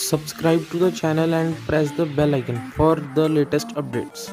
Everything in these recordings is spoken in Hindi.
Subscribe to the channel and press the bell icon for the latest updates.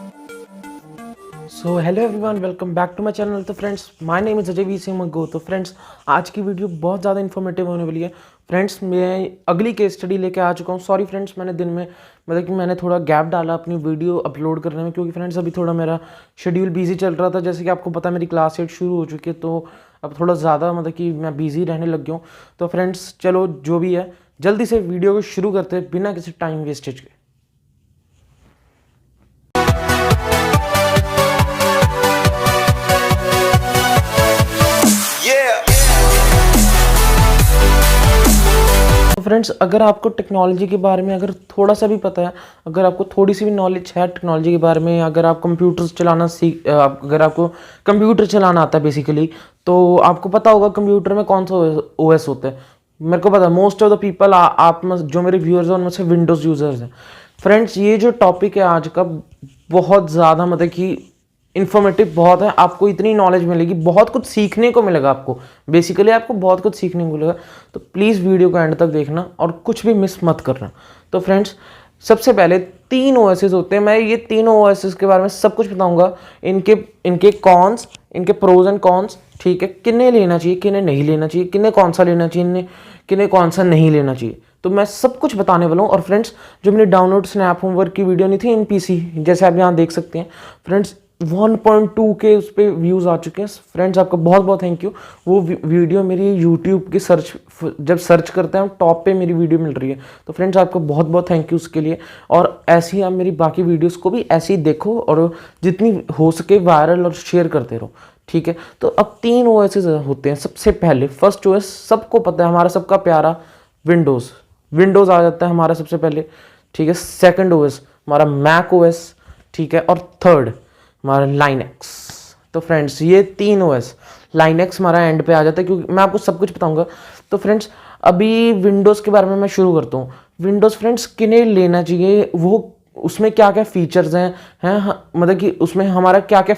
So hello everyone, welcome back to my channel. तो friends, my name is Ajay V Singh Mago. तो फ्रेंड्स, आज की वीडियो बहुत ज़्यादा इन्फॉर्मेटिव होने वाली है। फ्रेंड्स, मैं अगली केस स्टडी लेके आ चुका हूँ। सॉरी फ्रेंड्स, मैंने दिन में मैंने थोड़ा गैप डाला अपनी वीडियो अपलोड करने में, क्योंकि फ्रेंड्स अभी थोड़ा मेरा शेड्यूल बिजी चल रहा था। जैसे कि आपको पता है, मेरी क्लास 8 शुरू हो चुकी है, तो अब थोड़ा ज़्यादा कि मैं बिजी रहने लग गया हूँ। तो फ्रेंड्स, चलो जो भी है, जल्दी से वीडियो को शुरू करते हैं बिना किसी टाइम वेस्टेज के। फ्रेंड्स, अगर आपको टेक्नोलॉजी के बारे में अगर थोड़ा सा भी पता है, अगर आपको थोड़ी सी भी नॉलेज है टेक्नोलॉजी के बारे में, अगर आप कंप्यूटर्स चलाना अगर आपको कंप्यूटर चलाना आता है बेसिकली, तो आपको पता होगा कंप्यूटर में कौन सा ओएस होता है। मेरे को पता है मोस्ट ऑफ द पीपल, आप जो मेरे व्यूअर्स हैं उनमें से विंडोज़ यूज़र्स हैं। फ्रेंड्स, ये जो टॉपिक है आज का, बहुत ज़्यादा कि इन्फॉर्मेटिव बहुत है। आपको इतनी नॉलेज मिलेगी, बहुत कुछ सीखने को मिलेगा आपको। बेसिकली आपको बहुत कुछ सीखने को मिलेगा, तो प्लीज़ वीडियो को एंड तक देखना और कुछ भी मिस मत करना। तो फ्रेंड्स, सबसे पहले 3 ओएसएस होते हैं। मैं ये तीनों ओएसएस के बारे में सब कुछ बताऊंगा, इनके कॉन्स, इनके प्रोज एंड कॉन्स, ठीक है, किन्हें लेना चाहिए, किन्हें नहीं लेना चाहिए, किन्हें कौन सा लेना चाहिए, किन्हें कौन सा नहीं लेना चाहिए। तो मैं सब कुछ बताने वाला हूँ। और फ्रेंड्स, जो मैंने डाउनलोड स्नैप होमवर्क की वीडियो नहीं थी इन पीसी, जैसे आप यहाँ देख सकते हैं फ्रेंड्स, 1.2 के उस पर व्यूज़ आ चुके हैं। फ्रेंड्स, आपका बहुत बहुत थैंक यू। वो वीडियो मेरी यूट्यूब की जब सर्च करते हैं टॉप पे मेरी वीडियो मिल रही है। तो फ्रेंड्स, आपको बहुत बहुत थैंक यू उसके लिए। और ऐसे ही आप मेरी बाकी वीडियोस को भी ऐसे ही देखो और जितनी हो सके वायरल और शेयर करते रहो, ठीक है। तो अब 3 ओएस होते हैं। सबसे पहले फर्स्ट ओएस, सबको पता है, हमारा सबका प्यारा विंडोज़ आ जाता है हमारा सबसे पहले, ठीक है। सेकंड ओएस हमारा मैक ओएस, ठीक है। और थर्ड हमारा लाइनक्स। तो फ्रेंड्स, ये 3 ओएस, लाइनक्स हमारा एंड पे आ जाता है, क्योंकि मैं आपको सब कुछ बताऊंगा। तो फ्रेंड्स, अभी विंडोज़ के बारे में मैं शुरू करता हूँ। विंडोज़ फ्रेंड्स किन्हें लेना चाहिए, वो उसमें क्या क्या फीचर्स हैं कि उसमें हमारा क्या क्या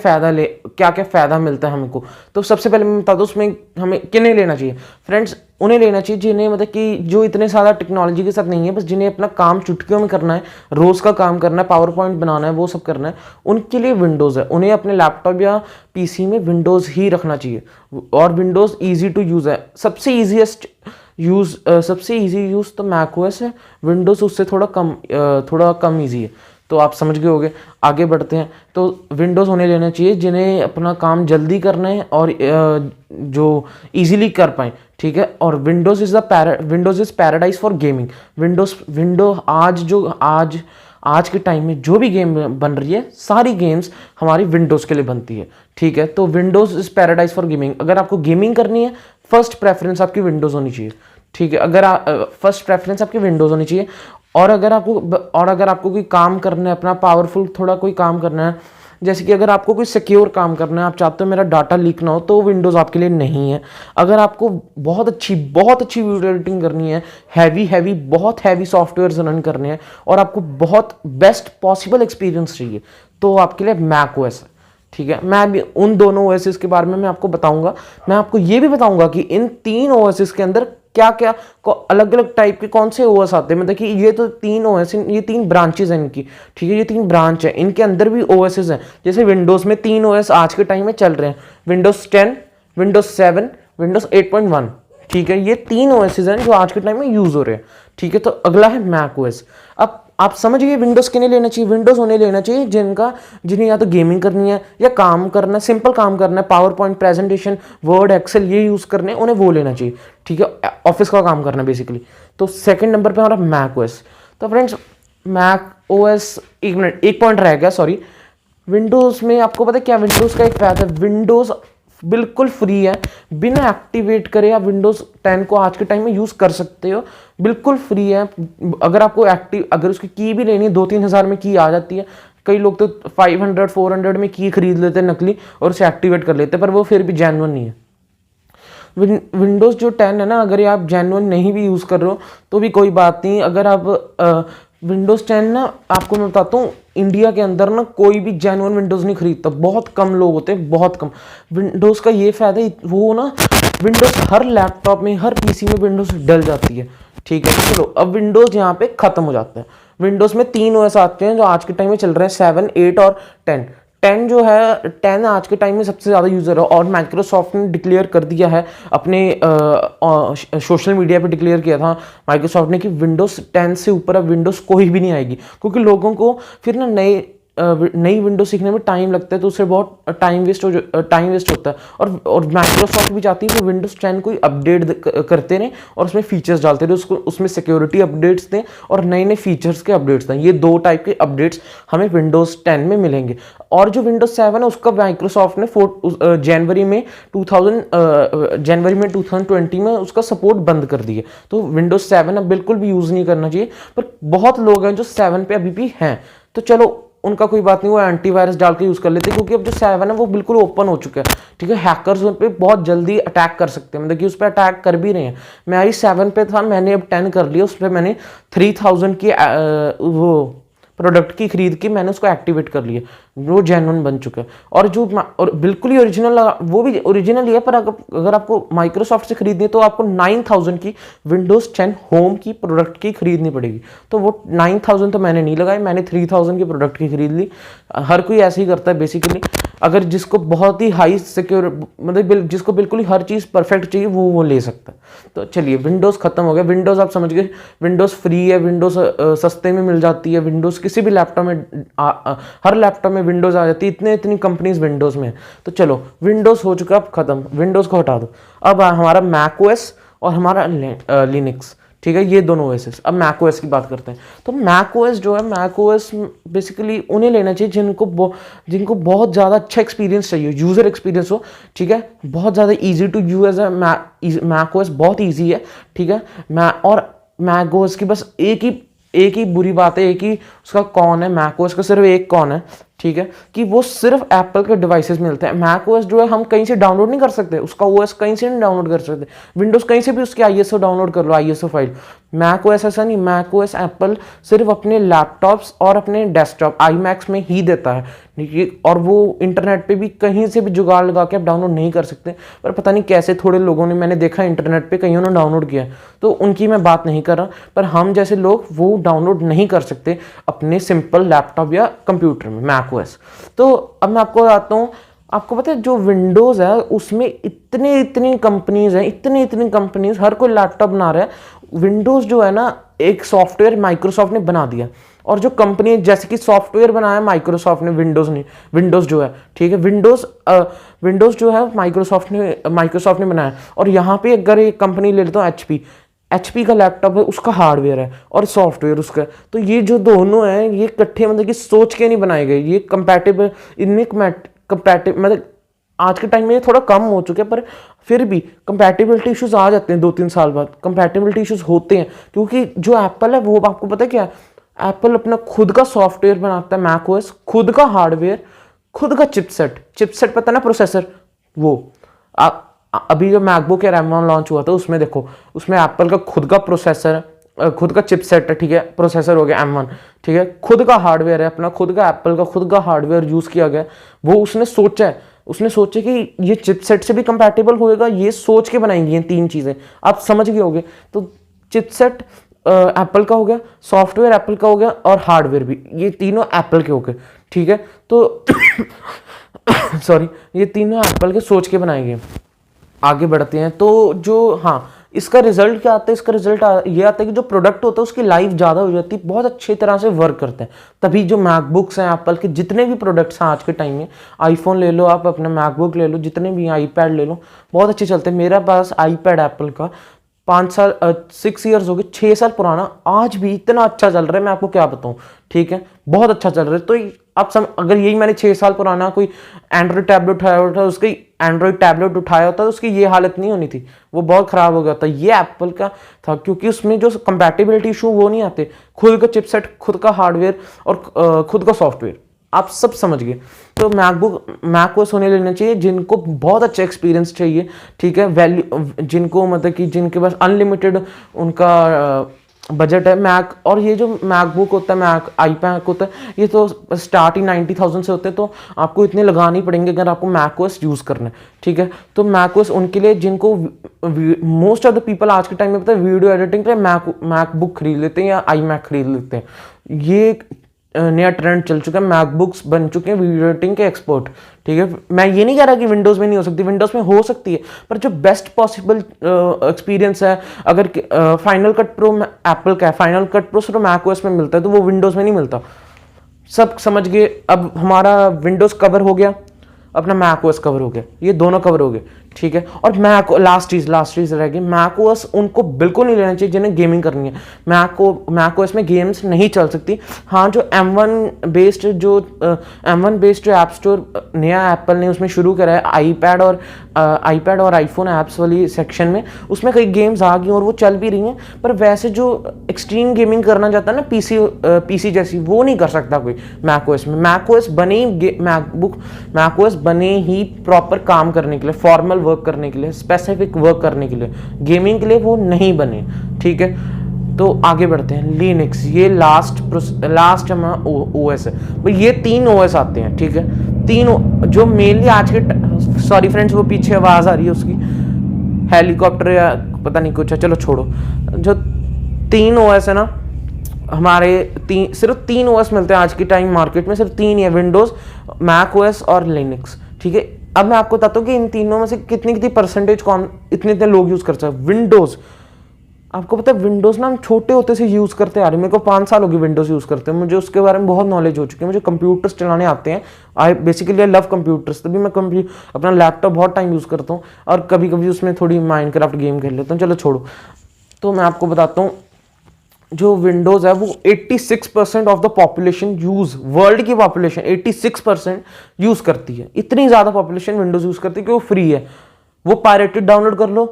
फ़ायदा मिलता है हमको। तो सबसे पहले मैं बता दूँ उसमें हमें किन्हें लेना चाहिए। फ्रेंड्स, उन्हें लेना चाहिए जिन्हें कि जो इतने ज़्यादा टेक्नोलॉजी के साथ नहीं है, बस जिन्हें अपना काम चुटकियों में करना है, रोज़ का काम करना है, पावर पॉइंट बनाना है, वो सब करना है, उनके लिए विंडोज़ है। उन्हें अपने लैपटॉप या पीसी में विंडोज़ ही रखना चाहिए। और विंडोज़ ईजी टू यूज़ है, सबसे ईजी यूज़ तो मैक ओएस है। विंडोज़ उससे थोड़ा कम ईजी है। तो आप समझ गए होंगे। आगे बढ़ते हैं। तो विंडोज़ उन्हें लेना चाहिए जिन्हें अपना काम जल्दी करना है और जो इजीली कर पाएँ, ठीक है। और Windows is paradise for gaming. आज के टाइम में जो भी गेम बन रही है, सारी गेम्स हमारी विंडोज़ के लिए बनती है, ठीक है। तो Windows is paradise for gaming. अगर आपको गेमिंग करनी है, फर्स्ट प्रेफरेंस आपकी विंडोज़ होनी चाहिए, ठीक है। फर्स्ट प्रेफरेंस आपकी विंडोज़ होनी चाहिए। और अगर आपको कोई काम करना है, अपना पावरफुल थोड़ा कोई काम करना है, जैसे कि अगर आपको कोई सिक्योर काम करना है, आप चाहते हो मेरा डाटा लीक ना हो, तो विंडोज़ आपके लिए नहीं है। अगर आपको बहुत अच्छी वीडियो एडिटिंग करनी है, बहुत हैवी सॉफ्टवेयर रन करने हैं, और आपको बहुत बेस्ट पॉसिबल एक्सपीरियंस चाहिए, तो आपके लिए मैक ओएस है, ठीक है। मैं भी उन दोनों ओएसएस के बारे में मैं आपको बताऊंगा। मैं आपको ये भी बताऊंगा कि इन 3 ओएसएस के अंदर क्या क्या अलग अलग टाइप के कौन से ओएस आते हैं। कि ये तो 3 ओएस, ये 3 ब्रांचेज हैं इनकी, ठीक है। ये 3 ब्रांच है, इनके अंदर भी ओएसएस हैं। जैसे विंडोज़ में 3 ओएस आज के टाइम में चल रहे हैं, विंडोज़ 10, विंडोज़ 7, विंडोज़ 8.1, ठीक है। ये 3 ओएसएस हैं जो आज के टाइम में यूज़ हो रहे हैं, ठीक है। तो अगला है मैक ओएस। अब आप समझ गए विंडोज़ किन्हें लेना चाहिए। विंडोज़ उन्हें लेना चाहिए जिन्हें या तो गेमिंग करनी है या काम करना है, सिंपल काम करना है, power point, presentation, word, excel ये यूज़ करने, उन्हें वो लेना चाहिए, ठीक है। ऑफिस का काम करना है बेसिकली। तो सेकंड नंबर पे हमारा मैक ओएस। तो फ्रेंड्स, मैक ओएस, एक पॉइंट रह गया, सॉरी। विंडोज़ में आपको पता है क्या, विंडोज़ का एक फ़ायदा है, विंडोज़ बिल्कुल फ्री है, बिना एक्टिवेट करे आप विंडोज़ 10 को आज के टाइम में यूज़ कर सकते हो, बिल्कुल फ्री है। अगर उसकी की भी लेनी है, 2-3 हज़ार में की आ जाती है। कई लोग तो 500-400 में की खरीद लेते हैं नकली, और उसे एक्टिवेट कर लेते हैं, पर वो फिर भी जेन्युइन नहीं है। विंडोज़ जो 10 है ना, अगर ये आप जेन्युइन नहीं भी यूज़ कर रहे हो तो भी कोई बात नहीं। अगर आप विंडोज़ 10 ना, आपको मैं बताता हूँ, इंडिया के अंदर ना कोई भी जेन्युइन विंडोज़ नहीं खरीदता, बहुत कम लोग होते हैं, बहुत कम। विंडोज़ का ये फ़ायदा, वो ना विंडोज़ हर लैपटॉप में, हर पीसी में विंडोज़ डल जाती है, ठीक है। तो चलो अब विंडोज़ यहाँ पे ख़त्म हो जाता है। विंडोज़ में 3 ओएस आते हैं जो आज के टाइम में चल रहे हैं, 7, 8 और 10। 10 जो है, 10 आज के टाइम में सबसे ज़्यादा यूज़र है, और माइक्रोसॉफ्ट ने डिक्लेयर कर दिया है अपने सोशल मीडिया पे डिक्लेयर किया था माइक्रोसॉफ्ट ने कि विंडोज़ 10 से ऊपर अब विंडोज़ कोई भी नहीं आएगी, क्योंकि लोगों को फिर ना नई विंडो सीखने में टाइम लगता है, तो उससे बहुत टाइम वेस्ट होता है। और माइक्रोसॉफ्ट भी चाहती है कि विंडोज़ 10 कोई अपडेट करते रहें और उसमें फीचर्स डालते रहे, उसमें सिक्योरिटी अपडेट्स दें और नए नए फीचर्स के अपडेट्स दें। ये 2 टाइप के अपडेट्स हमें विंडोज़ 10 में मिलेंगे। और जो विंडोज़ 7 है उसका माइक्रोसॉफ्ट ने जनवरी में 2020 में उसका सपोर्ट बंद कर दिया। तो विंडोज़ 7 अब बिल्कुल भी यूज़ नहीं करना चाहिए, पर बहुत लोग हैं जो 7 पे अभी भी हैं, तो चलो उनका कोई बात नहीं, वो एंटीवायरस डाल के यूज़ कर लेते हैं, क्योंकि अब जो 7 है वो बिल्कुल ओपन हो चुका है। ठीक है, हैकर्स उन पे बहुत जल्दी अटैक कर सकते हैं, मतलब कि उस पर अटैक कर भी रहे हैं। मैं आई 7 पे था, मैंने अब 10 कर लिया, उस पर मैंने 3000 की वो प्रोडक्ट की खरीद के मैंने उसको एक्टिवेट कर लिया, वो जेन्युइन बन चुका है। और बिल्कुल ही ओरिजिनल, वो भी ओरिजिनल ही है, पर अगर आपको माइक्रोसॉफ्ट से खरीदनी है तो आपको 9000 की विंडोज़ 10 होम की प्रोडक्ट की खरीदनी पड़ेगी। तो वो 9000 तो मैंने नहीं लगाई, मैंने 3000 की प्रोडक्ट की खरीद ली। हर कोई ऐसे ही करता है बेसिकली। अगर जिसको बहुत ही हाई सिक्योर, मतलब जिसको बिल्कुल ही हर चीज़ परफेक्ट चाहिए, वो ले सकता है। तो चलिए, विंडोज़ खत्म हो गया। विंडोज़ आप समझ गए, विंडोज़ फ्री है, विंडोज़ सस्ते में मिल जाती है, विंडोज़ किसी भी लैपटॉप में हर लैपटॉप में विंडोज़ आ जाती है, इतनी कंपनीज विंडोज़ में है। तो चलो, विंडोज़ हो चुका, अब खत्म, विंडोज़ को हटा दो। अब हमारा मैक ओएस और हमारा लिनक्स, ठीक है, ये दोनों ओएस। अब मैक ओएस की बात करते हैं। तो मैक ओएस जो है, मैक ओएस बेसिकली उन्हें लेना चाहिए जिनको बहुत ज़्यादा अच्छा एक्सपीरियंस चाहिए, यूज़र एक्सपीरियंस हो। ठीक है, बहुत ज़्यादा ईजी टू यूज़ है मैक ओएस, बहुत ईजी है। ठीक है, मैक ओएस की बस एक ही बुरी बात है, एक ही उसका कौन है, मैक ओएस का सिर्फ एक कौन है, ठीक है, कि वो सिर्फ एप्पल के डिवाइसेस में मिलते हैं। मैक ओएस जो है हम कहीं से डाउनलोड नहीं कर सकते, उसका ओएस कहीं से नहीं डाउनलोड कर सकते। विंडोज़ कहीं से भी उसकी आईएसओ डाउनलोड कर लो, आईएसओ फाइल। मैक ओएस ऐसा नहीं, मैक ओएस एप्पल सिर्फ अपने लैपटॉप्स और अपने डेस्कटॉप iMacs में ही देता है, और वो इंटरनेट पे भी कहीं से भी जुगाड़ लगा के आप डाउनलोड नहीं कर सकते। पर पता नहीं कैसे थोड़े लोगों ने, मैंने देखा इंटरनेट पे कईयों ने डाउनलोड किया, तो उनकी मैं बात नहीं कर रहा, पर हम जैसे लोग वो डाउनलोड नहीं कर सकते अपने सिंपल लैपटॉप या कंप्यूटर में मैक ओएस। तो अब मैं आपको बताता हूँ, आपको पता है जो विंडोज़ है उसमें इतनी कंपनीज हैं, इतनी कंपनीज, हर कोई लैपटॉप बना रहा है। विंडोज़ जो है ना, एक सॉफ्टवेयर माइक्रोसॉफ्ट ने बना दिया, और जो कंपनी जैसे कि सॉफ्टवेयर बनाया माइक्रोसॉफ्ट ने, विंडोज़ जो है, ठीक है, विंडोज़ जो है माइक्रोसॉफ्ट ने बनाया। और यहाँ पे अगर एक कंपनी ले लेता हूँ, एचपी का लैपटॉप है, उसका हार्डवेयर है और सॉफ्टवेयर उसका, तो ये जो दोनों हैं ये इकट्ठे, मतलब कि सोच के नहीं बनाए गए, ये कंपैटिबल, इनमें कंपैटिबल, मतलब आज के टाइम में ये थोड़ा कम हो चुके हैं, पर फिर भी कंपैटिबिलिटी इश्यूज आ जाते हैं 2-3 साल बाद, कंपैटिबिलिटी इश्यूज होते हैं, क्योंकि जो एप्पल है वो आपको पता है क्या है, एप्पल अपना खुद का सॉफ्टवेयर बनाता है मैक ओएस, खुद का हार्डवेयर, खुद का चिपसेट पता ना, प्रोसेसर, वो अभी जो मैकबुक एयर M1 लॉन्च हुआ था, उसमें देखो, उसमें एप्पल का खुद का प्रोसेसर है, खुद का चिपसेट है, ठीक है, प्रोसेसर हो गया M1, ठीक है, खुद का हार्डवेयर है अपना, खुद का एप्पल का खुद का हार्डवेयर यूज़ किया गया। वो उसने सोचा कि ये चिपसेट से भी कंपैटिबल होएगा, ये सोच के बनाएंगी ये 3 चीज़ें, आप समझ गए होगे। तो चिपसेट एप्पल का हो गया, सॉफ्टवेयर एप्पल का हो गया, और हार्डवेयर भी, ये तीनों एप्पल के हो गए, ठीक है। तो सॉरी, ये तीनों एप्पल के सोच के बनाए गए। आगे बढ़ते हैं, तो जो, हाँ, इसका रिजल्ट क्या आता है, इसका रिजल्ट ये आता है कि जो प्रोडक्ट होता है उसकी लाइफ ज़्यादा हो जाती है, बहुत अच्छी तरह से वर्क करते हैं। तभी जो मैकबुक्स हैं एप्पल के, जितने भी प्रोडक्ट्स हैं आज के टाइम में, आईफोन ले लो आप, अपना मैकबुक ले लो, जितने भी आईपैड ले लो, बहुत अच्छे चलते हैं। मेरा पास आईपैड एप्पल का 6 ईयर्स हो गए, 6 साल पुराना, आज भी इतना अच्छा चल रहा है, मैं आपको क्या बताऊं, ठीक है, बहुत अच्छा चल रहा है। तो आप अगर यही मैंने 6 साल पुराना कोई एंड्रॉइड टैबलेट उठाया होता तो उसकी ये हालत नहीं होनी थी, वो बहुत ख़राब हो गया था। ये एप्पल का था, क्योंकि उसमें जो कंपैटिबिलिटी इशू वो नहीं आते, खुद का चिपसेट, खुद का हार्डवेयर और खुद का सॉफ्टवेयर, आप सब समझ गए। तो मैक ओएस होने लेना चाहिए जिनको बहुत अच्छा एक्सपीरियंस चाहिए, ठीक है, वैल्यू, जिनको मतलब कि जिनके पास अनलिमिटेड उनका बजट है मैक, और ये जो मैकबुक होता है, मैक आईपैक होता है, ये तो स्टार्ट ही 90,000 से होते हैं, तो आपको इतने लगाने ही पड़ेंगे अगर आपको मैक ओएस यूज़ करना है, ठीक है। तो मैक ओएस उनके लिए जिनको मोस्ट ऑफ द पीपल आज के टाइम में पता है वीडियो एडिटिंग के लिए मैकबुक खरीद लेते हैं या आई मैक खरीद लेते हैं। ये नया ट्रेंड चल चुका है, मैकबुक्स बन चुके हैं वीडियो एडिटिंग के एक्सपर्ट, ठीक है। मैं ये नहीं कह रहा कि विंडोज़ में नहीं हो सकती, विंडोज़ में हो सकती है, पर जो बेस्ट पॉसिबल एक्सपीरियंस है, अगर फाइनल कट प्रो एप्पल का है, फाइनल कट प्रो सिर्फ मैक ओएस में मिलता है, तो वो विंडोज़ में नहीं मिलता। सब समझ गए। अब हमारा विंडोज़ कवर हो गया, अपना मैक ओएस कवर हो गया, ये दोनों कवर हो गए, ठीक है। और मैक लास्ट चीज़ रह गई, मैक ओएस उनको बिल्कुल नहीं लेना चाहिए जिन्हें गेमिंग करनी है। मैक ओएस में गेम्स नहीं चल सकती। हाँ, जो M1 बेस्ड जो ऐप स्टोर नया एप्पल ने उसमें शुरू करा है आईपैड और आईफोन ऐप्स वाली सेक्शन में, उसमें कई गेम्स आ गई और वो चल भी रही हैं, पर वैसे जो एक्सट्रीम गेमिंग करना चाहता है ना पीसी जैसी, वो नहीं कर सकता कोई मैक ओएस में। मैक ओएस बने ही प्रॉपर काम करने के लिए, फॉर्मल वर्क करने के लिए, स्पेसिफिक वर्क करने के लिए, गेमिंग के लिए वो नहीं बने, ठीक है। तो आगे बढ़ते हैं। लिनक्स, ये लास्ट हमारा ओएस है भाई। ये 3 ओएस आते हैं, ठीक है। 3 जो मेनली आज के, सॉरी फ्रेंड्स वो पीछे आवाज़ आ रही है उसकी, हेलीकॉप्टर या पता नहीं कुछ है, चलो छोड़ो। जो 3 ओएस है ना हमारे, सिर्फ 3 ओएस मिलते हैं आज के टाइम मार्केट में, सिर्फ 3 ही है, विंडोज़, मैक ओएस और लिनक्स, ठीक है। अब मैं आपको बताता हूँ कि इन तीनों में से कितनी परसेंटेज इतने लोग यूज़ करते हैं। विंडोज़, आपको पता है विंडोज़ ना हम छोटे होते से यूज़ करते आ रहे हैं। मेरे को 5 साल हो गए विंडोज़ यूज़ करते हैं, मुझे उसके बारे में बहुत नॉलेज हो चुकी है, मुझे कंप्यूटर्स चलाने आते हैं। आई लव कंप्यूटर्स, तभी मैं अपना लैपटॉप बहुत टाइम यूज़ करता हूँ, और कभी कभी उसमें थोड़ी माइनक्राफ्ट गेम खेल लेता हूँ, चलो छोड़ो। तो मैं आपको बताता हूँ, जो विंडोज़ है वो 86% ऑफ द पॉपुलेशन वर्ल्ड की पॉपुलेशन 86% यूज़ करती है। इतनी ज़्यादा पॉपुलेशन विंडोज़ यूज़ करती है कि वो फ्री है। वो पायरेटेड डाउनलोड कर लो,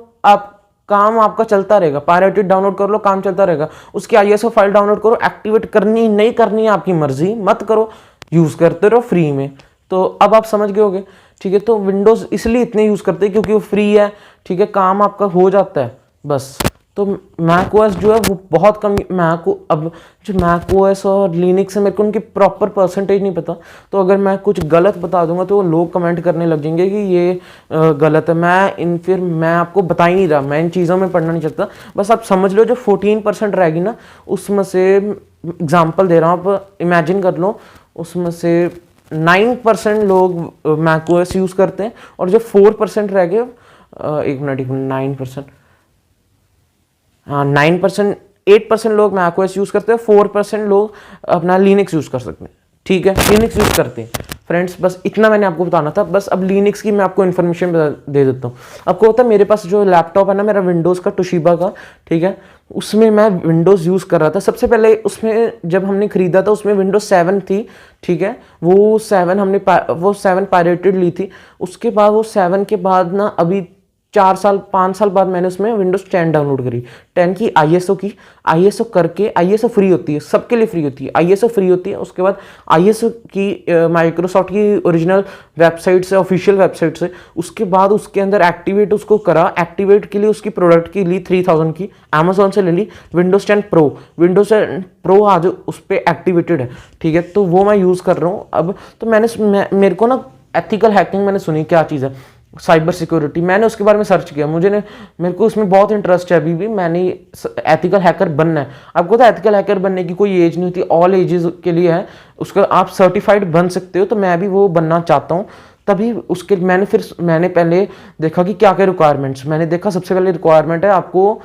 काम आपका चलता रहेगा। पायरेटेड डाउनलोड कर लो, काम चलता रहेगा। उसकी आईएसओ फाइल डाउनलोड करो, एक्टिवेट करनी नहीं करनी है आपकी मर्जी, मत करो, यूज़ करते रहो फ्री में। तो अब आप समझ गए होगे, ठीक है। तो विंडोज़ इसलिए इतने यूज़ करते हैं क्योंकि वो फ्री है, ठीक है, काम आपका हो जाता है बस। तो मैक ओएस जो है वो बहुत कम, अब जो मैक ओएस और लिनक्स है, मेरे को उनकी प्रॉपर परसेंटेज नहीं पता, तो अगर मैं कुछ गलत बता दूंगा तो लोग कमेंट करने लग जाएंगे कि ये गलत है। फिर मैं आपको बता ही नहीं रहा, मैं इन चीज़ों में पढ़ना नहीं चाहता। बस आप समझ लो, जो 14% रहेगी ना, उसमें से एग्जाम्पल दे रहा हूँ, आप इमेजिन कर लो, उसमें से 9% लोग मैक ओएस यूज़ करते हैं, और जो 4% रह गए, 9%, हाँ 9%, 8% लोग मैक ओएस यूज़ करते हैं, 4% लोग अपना लिनक्स यूज़ कर सकते हैं, ठीक है, लिनक्स यूज़ करते हैं। फ्रेंड्स बस इतना मैंने आपको बताना था। बस अब लिनक्स की मैं आपको इन्फॉर्मेशन दे देता हूँ। आपको होता है मेरे पास जो लैपटॉप है ना मेरा विंडोज़ का, टोशिबा का, ठीक है, उसमें मैं विंडोज़ यूज़ कर रहा था। सबसे पहले उसमें जब हमने ख़रीदा था उसमें विंडोज़ 7 थी, ठीक है। वो 7 पायरेटेड ली थी। उसके बाद वो 7 के बाद ना अभी 5 साल बाद मैंने उसमें विंडोज़ 10 डाउनलोड करी। 10 की आईएसओ करके, आईएसओ फ्री होती है, सबके लिए फ्री होती है, आईएसओ फ्री होती है। उसके बाद आईएसओ की माइक्रोसॉफ्ट की ओरिजिनल वेबसाइट से, ऑफिशियल वेबसाइट से, उसके बाद उसके अंदर एक्टिवेट उसको करा। एक्टिवेट के लिए उसकी प्रोडक्ट की ली 3000 की, अमेजोन से ले ली। विंडोज़ 10 प्रो आज उस पर एक्टिवेटेड है, ठीक है। तो वो मैं यूज़ कर रहा हूँ अब। तो मेरे को ना एथिकल हैकिंग मैंने सुनी क्या चीज़ है, साइबर सिक्योरिटी, मैंने उसके बारे में सर्च किया। मेरे को उसमें बहुत इंटरेस्ट है अभी भी। मैंने एथिकल हैकर बनना है। आपको तो एथिकल हैकर बनने की कोई एज नहीं होती, ऑल एजेस के लिए है उसका, आप सर्टिफाइड बन सकते हो। तो मैं भी वो बनना चाहता हूँ। तभी उसके मैंने पहले देखा कि क्या क्या रिक्वायरमेंट्स। मैंने देखा सबसे पहले रिक्वायरमेंट है आपको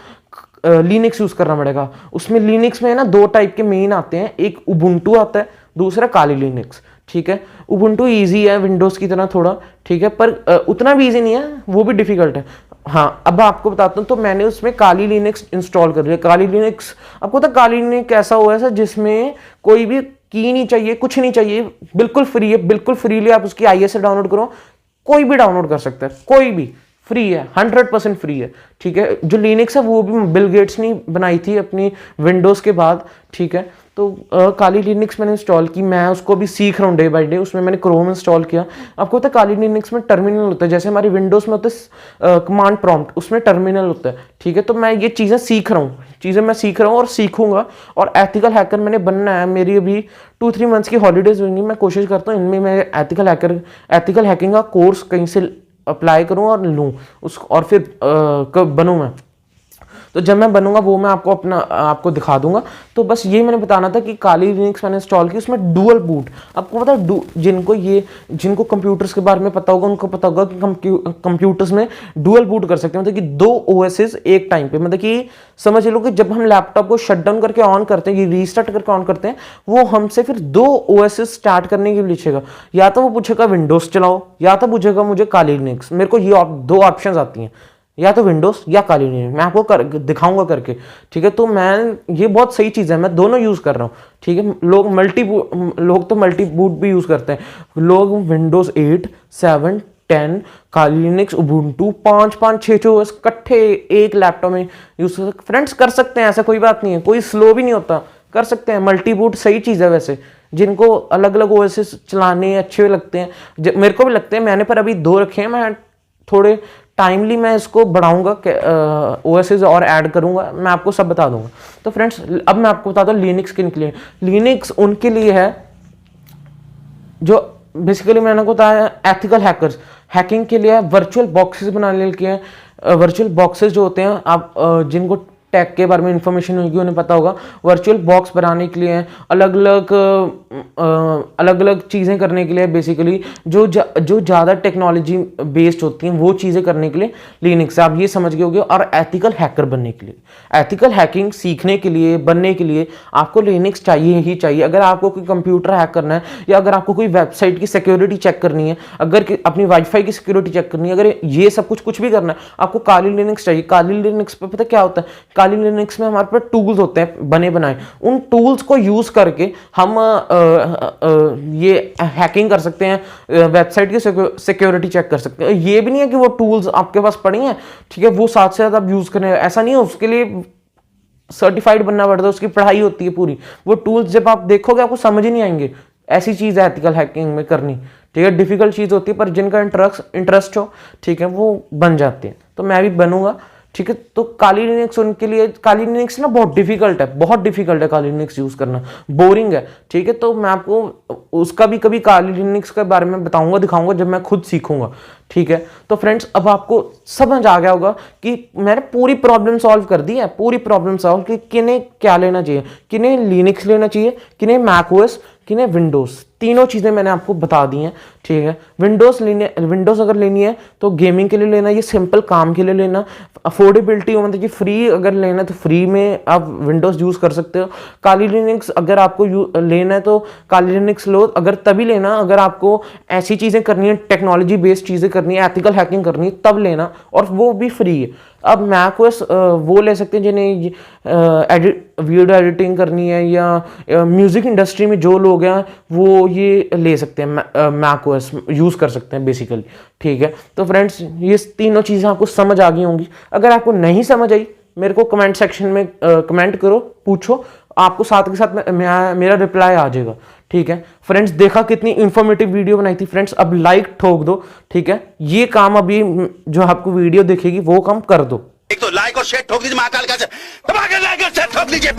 लिनक्स यूज़ करना पड़ेगा। उसमें लिनक्स में ना 2 टाइप के मेन आते हैं, एक उबुंटू आता है, दूसरा काली लिनक्स, ठीक है। उबुंटू ईजी है विंडोज़ की तरह थोड़ा, ठीक है, पर उतना भी ईजी नहीं है, वो भी डिफिकल्ट है। हाँ, अब आपको बताता हूँ। तो मैंने उसमें काली लिनक्स इंस्टॉल कर लिया। काली लिनक्स, आपको पता काली लिनक्स कैसा हुआ है, जिसमें कोई भी की नहीं चाहिए, कुछ नहीं चाहिए, बिल्कुल फ्री है, बिल्कुल फ्रीली आप उसकी आईएसओ डाउनलोड करो, कोई भी डाउनलोड कर सकता है, कोई भी, फ्री है, 100% फ्री है, ठीक है। जो लिनक्स है वो भी बिल गेट्स ने बनाई थी अपनी विंडोज़ के बाद, ठीक है। तो काली लिनक्स मैंने इंस्टॉल की, मैं उसको भी सीख रहा हूँ डे बाय डे। उसमें मैंने क्रोम इंस्टॉल किया। आपको पता है काली लिनक्स में टर्मिनल होता है, जैसे हमारी विंडोज़ में होता है कमांड प्रॉम्प्ट, उसमें टर्मिनल होता है, ठीक है। तो मैं ये चीज़ें सीख रहा हूँ, चीज़ें मैं सीख रहा हूँ और सीखूंगा। और एथिकल हैकर मैंने बनना है। मेरी अभी 2-3 मंथ्स की हॉलीडेज होंगी, मैं कोशिश करता हूँ इनमें मैं एथिकल हैकिंग का कोर्स कहीं से अप्लाई करूँ और लूँ उस, और फिर कब बनूँ मैं। तो जब मैं बनूंगा वो मैं आपको दिखा दूंगा। तो बस ये मैंने बताना था कि काली लिनक्स मैंने इंस्टॉल की, उसमें डुअल बूट। आपको पता है, जिनको कंप्यूटर्स के बारे में पता होगा उनको पता होगा कि कंप्यूटर्स में डुअल बूट कर सकते हैं, मतलब कि 2 ओएसएस एक टाइम पे। मतलब कि समझ लो कि जब हम लैपटॉप को शट डाउन करके ऑन करते हैं, रीस्टार्ट करके ऑन करते हैं, वो हमसे फिर 2 ओएसएस स्टार्ट करने के लिए पूछेगा। या तो वो पूछेगा विंडोज चलाओ, या तो पूछेगा मुझे काली लिनक्स। मेरे को ये 2 ऑप्शन आती हैं, या तो विंडोज या काली लिनक्स। मैं आपको दिखाऊंगा करके, ठीक है। तो मैं, ये बहुत सही चीज़ है, मैं दोनों यूज़ कर रहा हूँ, ठीक है। लोग तो मल्टी बूट भी यूज़ करते हैं। लोग विंडोज 8, 7, 10, काली लिनक्स, उबुंटू 5-5, 6 इकट्ठे एक लैपटॉप में यूज़ कर फ्रेंड्स कर सकते हैं, ऐसा कोई बात नहीं है, कोई स्लो भी नहीं होता, कर सकते हैं। मल्टी बूट सही चीज़ है वैसे, जिनको अलग अलग ओएसएस चलाने अच्छे लगते हैं, मेरे को भी लगते हैं। मैंने पर अभी 2 रखे हैं, मैं थोड़े टाइमली मैं इसको बढ़ाऊंगा, ओएसएस और ऐड करूंगा, मैं आपको सब बता दूंगा। तो फ्रेंड्स अब मैं आपको बताता हूँ लिनक्स किन के लिए। लिनक्स उनके लिए है जो बेसिकली मैंने आपको बताया एथिकल हैकर्स, हैकिंग के लिए है। वर्चुअल बॉक्सेस बनाने के लिए, वर्चुअल बॉक्सेस जो होते हैं, आप जिनको टैग के बारे में इंफॉर्मेशन होगी उन्हें पता होगा। वर्चुअल बॉक्स बनाने के लिए, अलग अलग चीज़ें करने के लिए, बेसिकली जो ज़्यादा टेक्नोलॉजी बेस्ड होती हैं वो चीज़ें करने के लिए लिनक्स, आप ये समझ गए होंगे। और एथिकल हैकर बनने के लिए, एथिकल हैकिंग सीखने के लिए, बनने के लिए आपको लिनक्स चाहिए ही चाहिए। अगर आपको कोई कंप्यूटर हैक करना है, या अगर आपको कोई वेबसाइट की सिक्योरिटी चेक करनी है, अगर अपनी वाईफाई की सिक्योरिटी चेक करनी है, अगर ये सब कुछ भी करना है, आपको काली लिनक्स चाहिए। काली लिनक्स पे पता क्या होता है, काली लिनक्स में हमारे पास टूल्स होते हैं बने बनाए, उन टूल्स को यूज करके हम ये हैकिंग कर सकते हैं, वेबसाइट की सिक्योरिटी चेक कर सकते हैं। ये भी नहीं है कि वो टूल्स आपके पास पड़ी हैं, ठीक है, वो साथ से साथ आप यूज करें, ऐसा नहीं है। उसके लिए सर्टिफाइड बनना पड़ता है, उसकी पढ़ाई होती है पूरी। वो टूल्स जब आप देखोगे आपको समझ ही नहीं आएंगे। ऐसी चीज़ है एथिकल हैकिंग में करनी, ठीक है। डिफिकल्ट चीज़ होती है, पर जिनका इंटरेस्ट हो, ठीक है, वो बन जाते हैं। तो मैं भी बनूंगा, ठीक है। तो काली लिनक्स उनके लिए, काली लिनक्स ना बहुत डिफिकल्ट है काली लिनक्स यूज करना, बोरिंग है, ठीक है। तो मैं आपको उसका भी कभी काली लिनक्स के बारे में बताऊंगा, दिखाऊंगा, जब मैं खुद सीखूंगा, ठीक है। तो फ्रेंड्स अब आपको समझ आ गया होगा कि मैंने पूरी प्रॉब्लम सॉल्व कर दी है, पूरी प्रॉब्लम सॉल्व कि किन्हें क्या लेना चाहिए, किन्हें लिनक्स लेना चाहिए, किन्हें मैक ओएस, किन्हें विंडोज, तीनों चीज़ें मैंने आपको बता दी हैं, ठीक है। विंडोज अगर लेनी है तो गेमिंग के लिए लेना, ये सिंपल काम के लिए लेना, अफोर्डेबिलिटी हो, मतलब कि फ्री अगर लेना है तो फ्री में आप विंडोज यूज़ कर सकते हो। काली लिनक्स अगर आपको लेना है तो काली लिनक्स लो, अगर तभी लेना अगर आपको ऐसी चीज़ें करनी है, टेक्नोलॉजी बेस्ड चीज़ें करनी है, एथिकल हैकिंग करनी है, तब लेना, और वो भी फ्री है। अब मैक ओएस वो ले सकते हैं जिन्हें वीडियो एडिटिंग करनी है, या म्यूजिक इंडस्ट्री में जो लोग हैं वो ये ले सकते हैं, मैक ओएस यूज़ कर सकते हैं बेसिकली, ठीक है। तो फ्रेंड्स ये तीनों चीज़ें आपको समझ आ गई होंगी। अगर आपको नहीं समझ आई, मेरे को कमेंट सेक्शन में कमेंट करो, पूछो, आपको साथ के साथ मेरा रिप्लाई आ जाएगा, ठीक है। फ्रेंड्स देखा कितनी इंफॉर्मेटिव वीडियो बनाई थी फ्रेंड्स, अब लाइक ठोक दो, ठीक है। ये काम अभी जो आपको वीडियो देखेगी वो काम कर दो, एक तो लाइक और शेयर ठोक दीजिए, महाकाल का दबा के लाइक और शेयर ठोक दीजिए।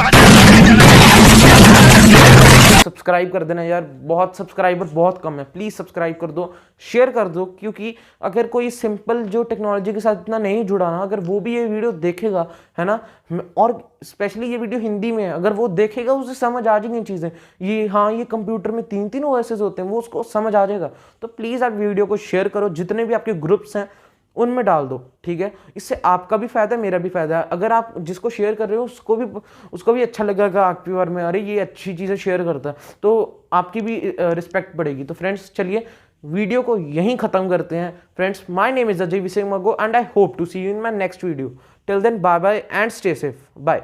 सब्सक्राइब कर देना यार, बहुत सब्सक्राइबर बहुत कम है, प्लीज सब्सक्राइब कर दो, शेयर कर दो, क्योंकि अगर कोई सिंपल जो टेक्नोलॉजी के साथ इतना नहीं जुड़ा ना, अगर वो भी ये वीडियो देखेगा, है ना, और स्पेशली ये वीडियो हिंदी में है, अगर वो देखेगा उसे समझ आ जाएंगी चीजें, ये हाँ ये कंप्यूटर में 3-3 ओएसएस होते हैं, वो उसको समझ आ जाएगा। तो प्लीज आप वीडियो को शेयर करो, जितने भी आपके ग्रुप्स हैं उनमें डाल दो, ठीक है। इससे आपका भी फायदा है, मेरा भी फायदा है। अगर आप जिसको शेयर कर रहे हो उसको भी अच्छा लगेगा आपके बारे में, अरे ये अच्छी चीज़ें शेयर करता है, तो आपकी भी रिस्पेक्ट बढ़ेगी। तो फ्रेंड्स चलिए वीडियो को यहीं ख़त्म करते हैं friends. My name is Ajay विसेमगो and I hope to see you in my next video. Till then bye bye and stay safe, bye.